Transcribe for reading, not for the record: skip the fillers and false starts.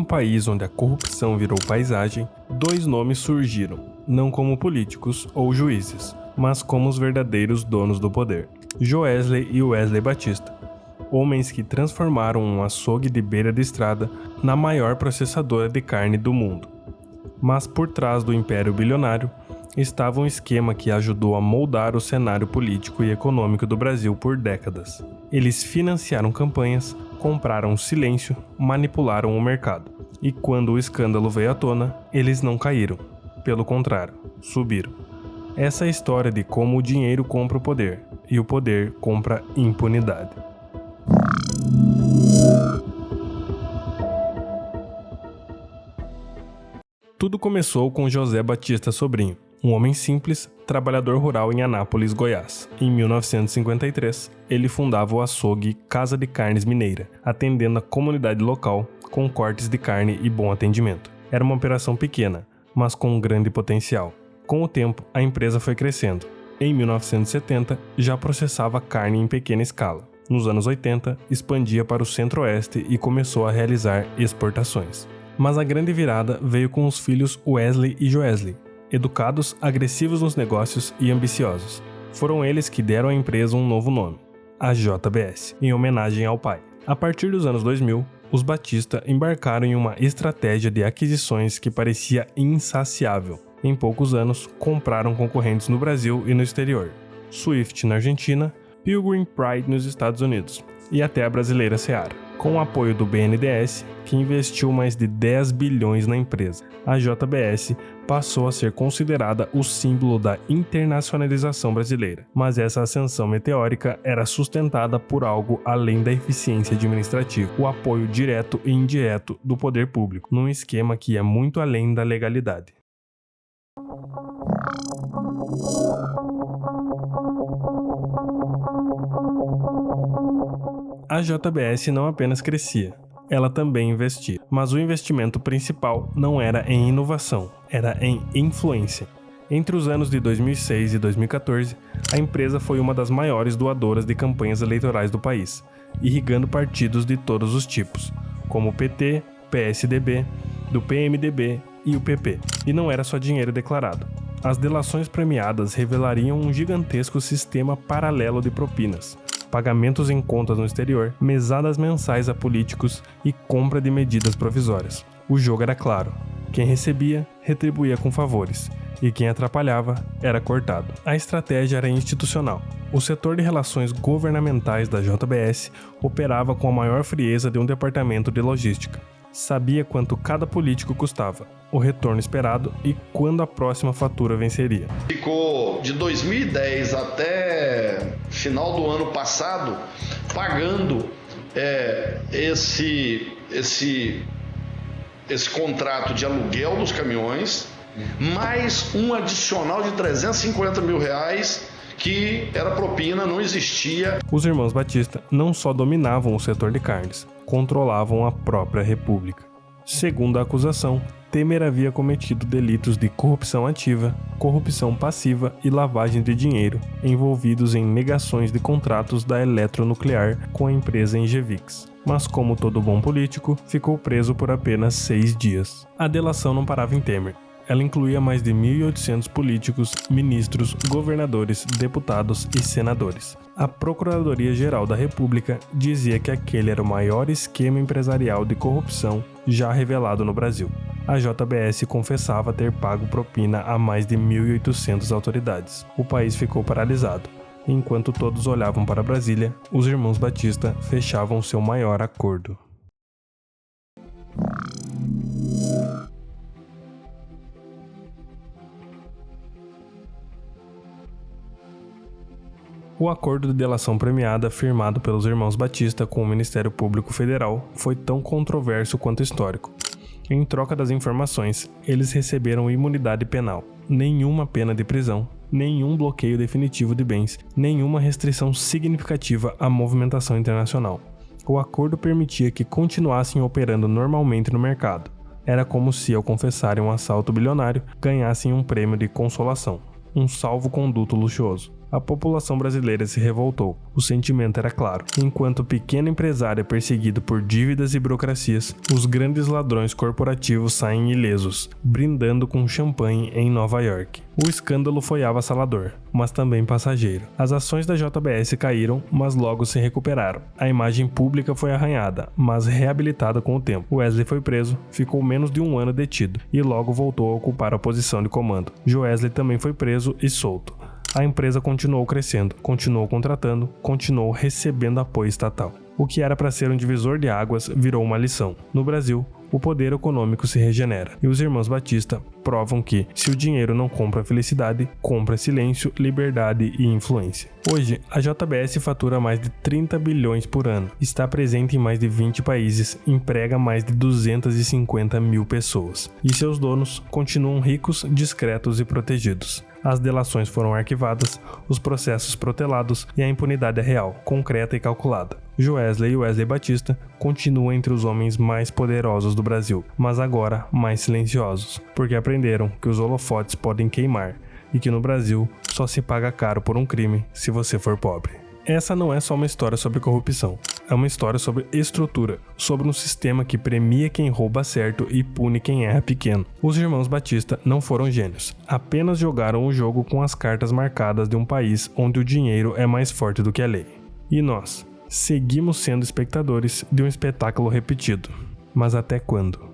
um país onde a corrupção virou paisagem, dois nomes surgiram, não como políticos ou juízes, mas como os verdadeiros donos do poder: Joesley e Wesley Batista, homens que transformaram um açougue de beira de estrada na maior processadora de carne do mundo. Mas por trás do império bilionário estava um esquema que ajudou a moldar o cenário político e econômico do Brasil por décadas. Eles financiaram campanhas, compraram silêncio, manipularam o mercado. E quando o escândalo veio à tona, eles não caíram. Pelo contrário, subiram. Essa é a história de como o dinheiro compra o poder, e o poder compra impunidade. Tudo começou com José Batista Sobrinho, um homem simples, trabalhador rural em Anápolis, Goiás. Em 1953, ele fundava o açougue Casa de Carnes Mineira, atendendo a comunidade local com cortes de carne e bom atendimento. Era uma operação pequena, mas com um grande potencial. Com o tempo, a empresa foi crescendo. Em 1970, já processava carne em pequena escala. Nos anos 80, expandia para o Centro-Oeste e começou a realizar exportações. Mas a grande virada veio com os filhos Wesley e Joesley, educados, agressivos nos negócios e ambiciosos. Foram eles que deram à empresa um novo nome, a JBS, em homenagem ao pai. A partir dos anos 2000, os Batista embarcaram em uma estratégia de aquisições que parecia insaciável. Em poucos anos, compraram concorrentes no Brasil e no exterior: Swift na Argentina, Pilgrim Pride nos Estados Unidos e até a brasileira Seara. Com o apoio do BNDES, que investiu mais de 10 bilhões na empresa, a JBS passou a ser considerada o símbolo da internacionalização brasileira. Mas essa ascensão meteórica era sustentada por algo além da eficiência administrativa: o apoio direto e indireto do poder público, num esquema que ia muito além da legalidade. A JBS não apenas crescia, ela também investia. Mas o investimento principal não era em inovação, era em influência. Entre os anos de 2006 e 2014, a empresa foi uma das maiores doadoras de campanhas eleitorais do país, irrigando partidos de todos os tipos, como o PT, PSDB, do PMDB e o PP. E não era só dinheiro declarado. As delações premiadas revelariam um gigantesco sistema paralelo de propinas, pagamentos em contas no exterior, mesadas mensais a políticos e compra de medidas provisórias. O jogo era claro: quem recebia, retribuía com favores, e quem atrapalhava, era cortado. A estratégia era institucional. O setor de relações governamentais da JBS operava com a maior frieza de um departamento de logística. Sabia quanto cada político custava, o retorno esperado e quando a próxima fatura venceria. Ficou de 2010 até final do ano passado pagando esse contrato de aluguel dos caminhões, mais um adicional de R$350 mil, que era propina, não existia. Os irmãos Batista não só dominavam o setor de carnes, controlavam a própria república. Segundo a acusação, Temer havia cometido delitos de corrupção ativa, corrupção passiva e lavagem de dinheiro, envolvidos em negações de contratos da Eletronuclear com a empresa Engevix. Mas como todo bom político, ficou preso por apenas 6 dias. A delação não parava em Temer. Ela incluía mais de 1.800 políticos, ministros, governadores, deputados e senadores. A Procuradoria-Geral da República dizia que aquele era o maior esquema empresarial de corrupção já revelado no Brasil. A JBS confessava ter pago propina a mais de 1.800 autoridades. O país ficou paralisado. Enquanto todos olhavam para Brasília, os irmãos Batista fechavam seu maior acordo. O acordo de delação premiada firmado pelos irmãos Batista com o Ministério Público Federal foi tão controverso quanto histórico. Em troca das informações, eles receberam imunidade penal, nenhuma pena de prisão, nenhum bloqueio definitivo de bens, nenhuma restrição significativa à movimentação internacional. O acordo permitia que continuassem operando normalmente no mercado. Era como se, ao confessarem um assalto bilionário, ganhassem um prêmio de consolação, um salvo-conduto luxuoso. a população brasileira se revoltou. O sentimento era claro. Enquanto o pequeno empresário é perseguido por dívidas e burocracias, os grandes ladrões corporativos saem ilesos, brindando com champanhe em Nova York. O escândalo foi avassalador, mas também passageiro. As ações da JBS caíram, mas logo se recuperaram. A imagem pública foi arranhada, mas reabilitada com o tempo. Wesley foi preso, ficou menos de um ano detido e logo voltou a ocupar a posição de comando. Joesley também foi preso e solto. A empresa continuou crescendo, continuou contratando, continuou recebendo apoio estatal. O que era para ser um divisor de águas virou uma lição. No Brasil, o poder econômico se regenera, e os irmãos Batista provam que, se o dinheiro não compra felicidade, compra silêncio, liberdade e influência. Hoje, a JBS fatura mais de 30 bilhões por ano, está presente em mais de 20 países, emprega mais de 250 mil pessoas, e seus donos continuam ricos, discretos e protegidos. As delações foram arquivadas, os processos protelados e a impunidade é real, concreta e calculada. Joesley e Wesley Batista continuam entre os homens mais poderosos do Brasil, mas agora mais silenciosos, porque aprenderam que os holofotes podem queimar e que no Brasil só se paga caro por um crime se você for pobre. Essa não é só uma história sobre corrupção, é uma história sobre estrutura, sobre um sistema que premia quem rouba certo e pune quem erra pequeno. Os irmãos Batista não foram gênios, apenas jogaram o jogo com as cartas marcadas de um país onde o dinheiro é mais forte do que a lei. E nós seguimos sendo espectadores de um espetáculo repetido. Mas até quando?